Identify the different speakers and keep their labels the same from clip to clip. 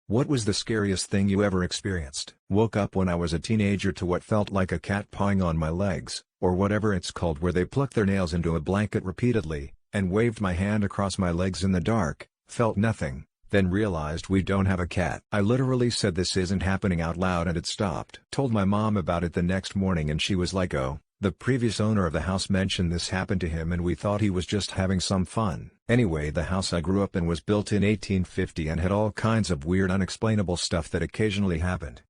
Speaker 1: What was the scariest thing you ever experienced? Woke up when I was a teenager to what felt like a cat pawing on my legs, or whatever it's called, where they pluck their nails into a blanket repeatedly, and waved my hand across my legs in the dark, felt nothing, then realized we don't have a cat. I literally said this isn't happening out loud and it stopped. Told my mom about it the next morning and she was like, oh, the previous owner of the house mentioned this happened to him and we thought he was just having some fun. Anyway, the house I grew up in was built in 1850 and had all kinds of weird unexplainable stuff that occasionally happened.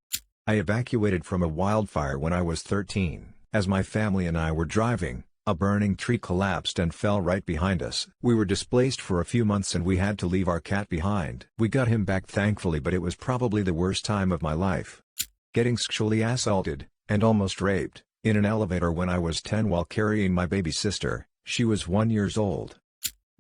Speaker 1: I evacuated from a wildfire when I was 13. As my family and I were driving, a burning tree collapsed and fell right behind us. We were displaced for a few months and we had to leave our cat behind. We got him back thankfully, but it was probably the worst time of my life. Getting sexually assaulted, and almost raped, in an elevator when I was 10 while carrying my baby sister. She was 1 year old.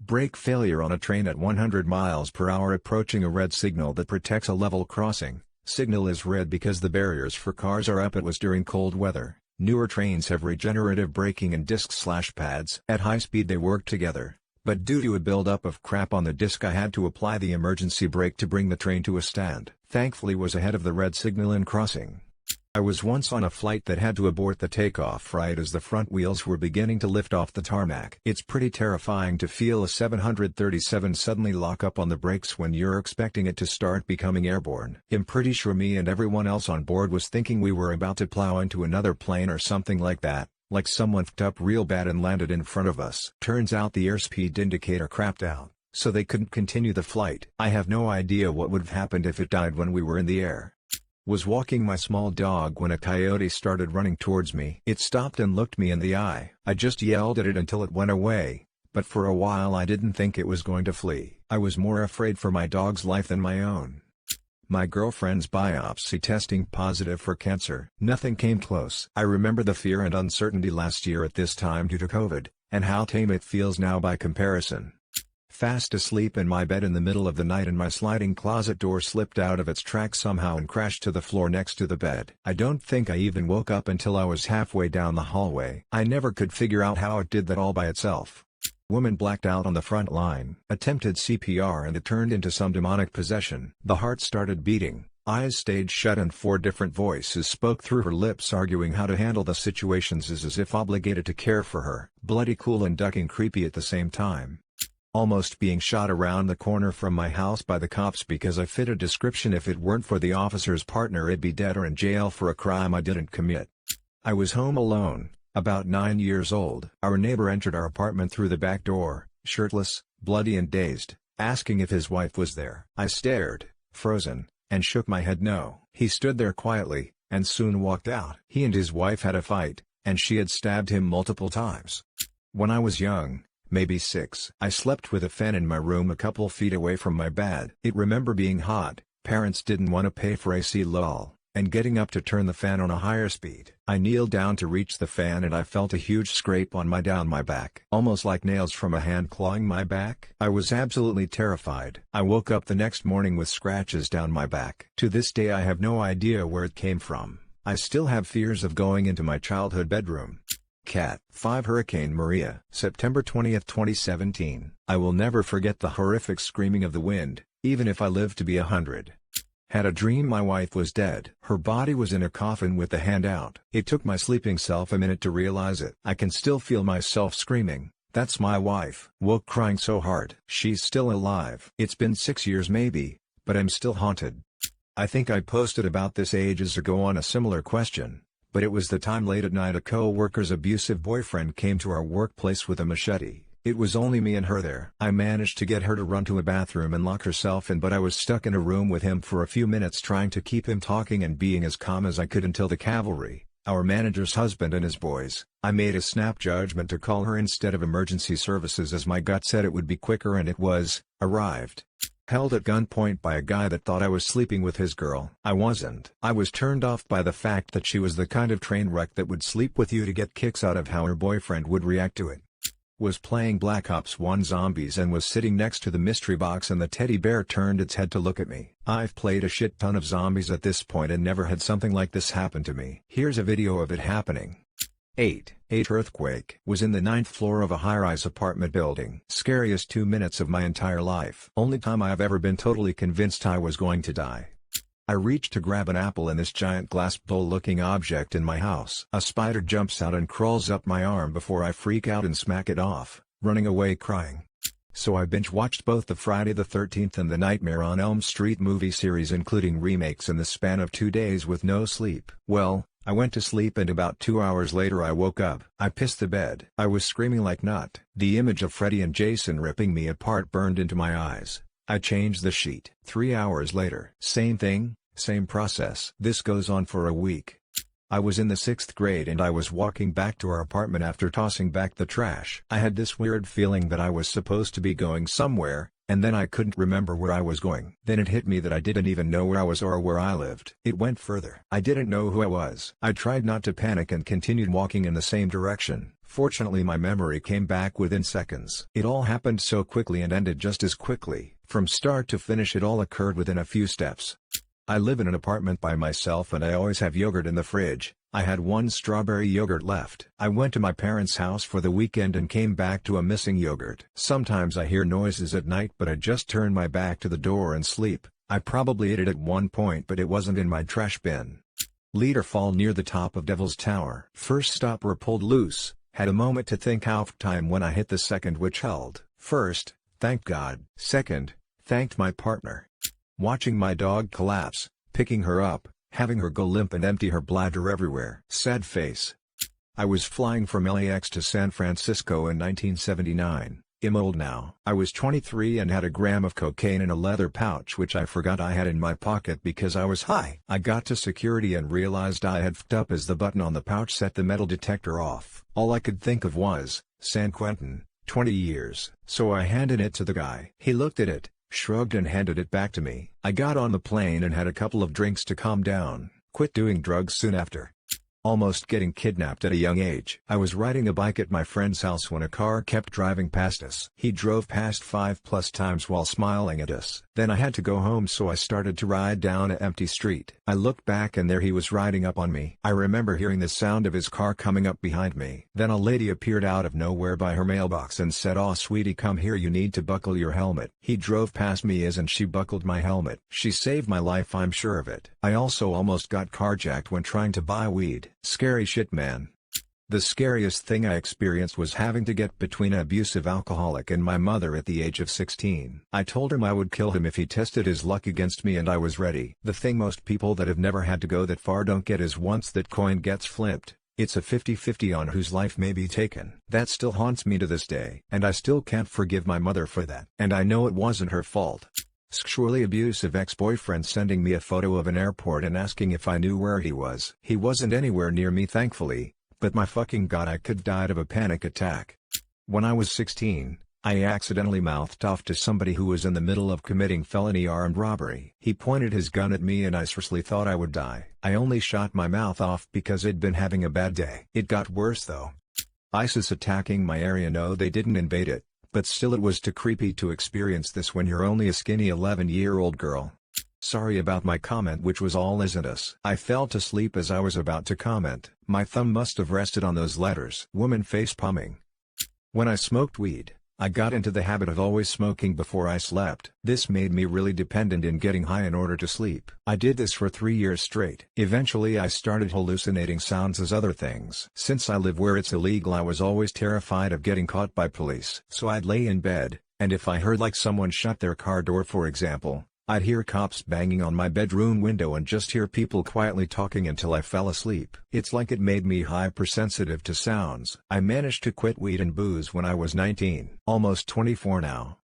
Speaker 1: Brake failure on a train at 100 miles per hour approaching a red signal that protects a level crossing. Signal is red because the barriers for cars are up. It was during cold weather. Newer trains have regenerative braking and disc/pads. At high speed they work together, but due to a buildup of crap on the disc I had to apply the emergency brake to bring the train to a stand. Thankfully was ahead of the red signal in crossing. I was once on a flight that had to abort the takeoff right as the front wheels were beginning to lift off the tarmac. It's pretty terrifying to feel a 737 suddenly lock up on the brakes when you're expecting it to start becoming airborne. I'm pretty sure me and everyone else on board was thinking we were about to plow into another plane or something like that, like someone f***ed up real bad and landed in front of us. Turns out the airspeed indicator crapped out, so they couldn't continue the flight. I have no idea what would have happened if it died when we were in the air. Was walking my small dog when a coyote started running towards me. It stopped and looked me in the eye. I just yelled at it until it went away, but for a while I didn't think it was going to flee. I was more afraid for my dog's life than my own. My girlfriend's biopsy testing positive for cancer. Nothing came close. I remember the fear and uncertainty last year at this time due to COVID, and how tame it feels now by comparison. Fast asleep in my bed in the middle of the night and my sliding closet door slipped out of its track somehow and crashed to the floor next to the bed. I don't think I even woke up until I was halfway down the hallway. I never could figure out how it did that all by itself. Woman blacked out on the front line. Attempted CPR and it turned into some demonic possession. The heart started beating, eyes stayed shut and 4 different voices spoke through her lips arguing how to handle the situations as if obligated to care for her. Bloody cool and ducking creepy at the same time. Almost being shot around the corner from my house by the cops because I fit a description. If it weren't for the officer's partner I'd be dead or in jail for a crime I didn't commit. I was home alone, about 9 years old. Our neighbor entered our apartment through the back door, shirtless, bloody and dazed, asking if his wife was there. I stared, frozen, and shook my head no. He stood there quietly, and soon walked out. He and his wife had a fight, and she had stabbed him multiple times. When I was young, maybe 6, I slept with a fan in my room a couple feet away from my bed. It remember being hot, parents didn't want to pay for AC lol, and getting up to turn the fan on a higher speed. I kneeled down to reach the fan and I felt a huge scrape on down my back. Almost like nails from a hand clawing my back. I was absolutely terrified. I woke up the next morning with scratches down my back. To this day I have no idea where it came from. I still have fears of going into my childhood bedroom. Cat. 5 Hurricane Maria. September 20, 2017. I will never forget the horrific screaming of the wind, even if I live to be 100. Had a dream my wife was dead. Her body was in a coffin with the hand out. It took my sleeping self a minute to realize it. I can still feel myself screaming, "That's my wife." Woke crying so hard. She's still alive. It's been 6 years maybe, but I'm still haunted. I think I posted about this ages ago on a similar question. But it was the time late at night a co-worker's abusive boyfriend came to our workplace with a machete. It was only me and her there. I managed to get her to run to a bathroom and lock herself in, but I was stuck in a room with him for a few minutes trying to keep him talking and being as calm as I could until the cavalry, our manager's husband and his boys. I made a snap judgment to call her instead of emergency services as my gut said it would be quicker, and it was, arrived. Held at gunpoint by a guy that thought I was sleeping with his girl. I wasn't. I was turned off by the fact that she was the kind of train wreck that would sleep with you to get kicks out of how her boyfriend would react to it. Was playing Black Ops 1 Zombies and was sitting next to the mystery box and the teddy bear turned its head to look at me. I've played a shit ton of zombies at this point and never had something like this happen to me. Here's a video of it happening. 8 earthquake. Was in the 9th floor of a high-rise apartment building. Scariest 2 minutes of my entire life. Only time I have ever been totally convinced I was going to die. I reach to grab an apple in this giant glass bowl-looking object in my house. A spider jumps out and crawls up my arm before I freak out and smack it off, running away crying. So I binge-watched both the Friday the 13th and the Nightmare on Elm Street movie series, including remakes, in the span of 2 days with no sleep. Well, I went to sleep and about 2 hours later I woke up. I pissed the bed. I was screaming like nut. The image of Freddy and Jason ripping me apart burned into my eyes. I changed the sheet. 3 hours later. Same thing, same process. This goes on for a week. I was in the 6th grade and I was walking back to our apartment after tossing back the trash. I had this weird feeling that I was supposed to be going somewhere, and then I couldn't remember where I was going. Then it hit me that I didn't even know where I was or where I lived. It went further. I didn't know who I was. I tried not to panic and continued walking in the same direction. Fortunately, my memory came back within seconds. It all happened so quickly and ended just as quickly. From start to finish, it all occurred within a few steps. I live in an apartment by myself and I always have yogurt in the fridge. I had one strawberry yogurt left. I went to my parents' house for the weekend and came back to a missing yogurt. Sometimes I hear noises at night, but I just turn my back to the door and sleep. I probably ate it at one point, but it wasn't in my trash bin. Leader fall near the top of Devil's Tower. First stopper pulled loose. Had a moment to think half time when I hit the second, which held. First, thank God. Second, thanked my partner. Watching my dog collapse, picking her up, having her go limp and empty her bladder everywhere. Sad face. I was flying from LAX to San Francisco in 1979. I'm old now. I was 23 and had a gram of cocaine in a leather pouch which I forgot I had in my pocket because I was high. I got to security and realized I had f***ed up as the button on the pouch set the metal detector off. All I could think of was, San Quentin, 20 years. So I handed it to the guy. He looked at it, shrugged and handed it back to me. I got on the plane and had a couple of drinks to calm down. Quit doing drugs soon after. Almost getting kidnapped at a young age. I was riding a bike at my friend's house when a car kept driving past us. He drove past 5+ times while smiling at us. Then I had to go home, so I started to ride down an empty street. I looked back and there he was riding up on me. I remember hearing the sound of his car coming up behind me. Then a lady appeared out of nowhere by her mailbox and said, "Aw sweetie, come here, you need to buckle your helmet." He drove past me and she buckled my helmet. She saved my life, I'm sure of it. I also almost got carjacked when trying to buy weed. Scary shit, man. The scariest thing I experienced was having to get between an abusive alcoholic and my mother at the age of 16. I told him I would kill him if he tested his luck against me, and I was ready. The thing most people that have never had to go that far don't get is once that coin gets flipped, it's a 50-50 on whose life may be taken. That still haunts me to this day, and I still can't forgive my mother for that. And I know it wasn't her fault. Sexually abusive ex-boyfriend sending me a photo of an airport and asking if I knew where he was. He wasn't anywhere near me, thankfully, but my fucking god, I could died of a panic attack. When I was 16, I accidentally mouthed off to somebody who was in the middle of committing felony armed robbery. He pointed his gun at me and I seriously thought I would die. I only shot my mouth off because I'd been having a bad day. It got worse though. ISIS attacking my area. No, they didn't invade it. But still, it was too creepy to experience this when you're only a skinny 11-year-old girl. Sorry about my comment, which was all isn't us. I fell to sleep as I was about to comment. My thumb must have rested on those letters. Woman face palming. When I smoked weed, I got into the habit of always smoking before I slept. This made me really dependent in getting high in order to sleep. I did this for 3 years straight. Eventually I started hallucinating sounds as other things. Since I live where it's illegal, I was always terrified of getting caught by police. So I'd lay in bed, and if I heard like someone shut their car door, for example, I'd hear cops banging on my bedroom window and just hear people quietly talking until I fell asleep. It's like it made me hypersensitive to sounds. I managed to quit weed and booze when I was 19, almost 24 now.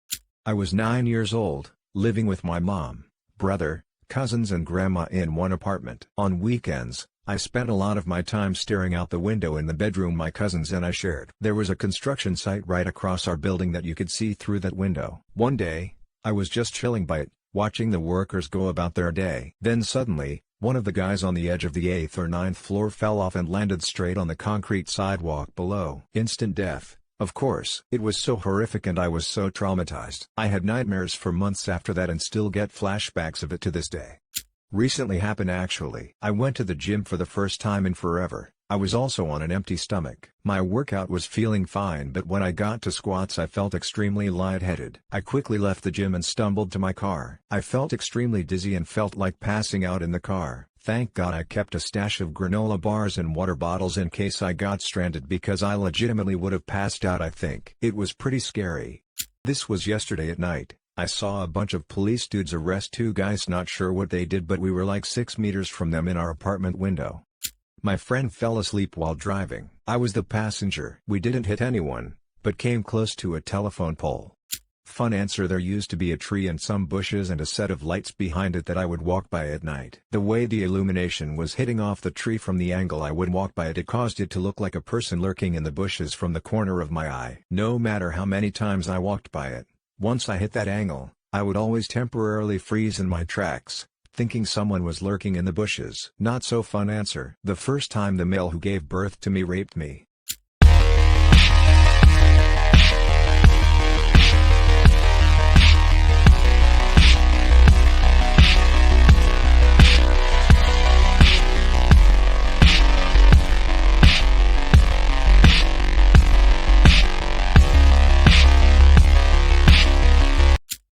Speaker 1: I was 9 years old, living with my mom, brother, cousins and grandma in one apartment. On weekends, I spent a lot of my time staring out the window in the bedroom my cousins and I shared. There was a construction site right across our building that you could see through that window. One day, I was just chilling by it, watching the workers go about their day. Then suddenly, one of the guys on the edge of the 8th or 9th floor fell off and landed straight on the concrete sidewalk below. Instant death, of course. It was so horrific and I was so traumatized. I had nightmares for months after that and still get flashbacks of it to this day. Recently happened actually. I went to the gym for the first time in forever. I was also on an empty stomach. My workout was feeling fine, but when I got to squats I felt extremely lightheaded. I quickly left the gym and stumbled to my car. I felt extremely dizzy and felt like passing out in the car. Thank God I kept a stash of granola bars and water bottles in case I got stranded, because I legitimately would have passed out, I think. It was pretty scary. This was yesterday at night. I saw a bunch of police dudes arrest two guys, not sure what they did, but we were like 6 meters from them in our apartment window. My friend fell asleep while driving. I was the passenger. We didn't hit anyone, but came close to a telephone pole. Fun answer: there used to be a tree and some bushes and a set of lights behind it that I would walk by at night. The way the illumination was hitting off the tree from the angle I would walk by it caused it to look like a person lurking in the bushes from the corner of my eye. No matter how many times I walked by it, once I hit that angle, I would always temporarily freeze in my tracks, thinking someone was lurking in the bushes. Not so fun answer: the first time the male who gave birth to me raped me,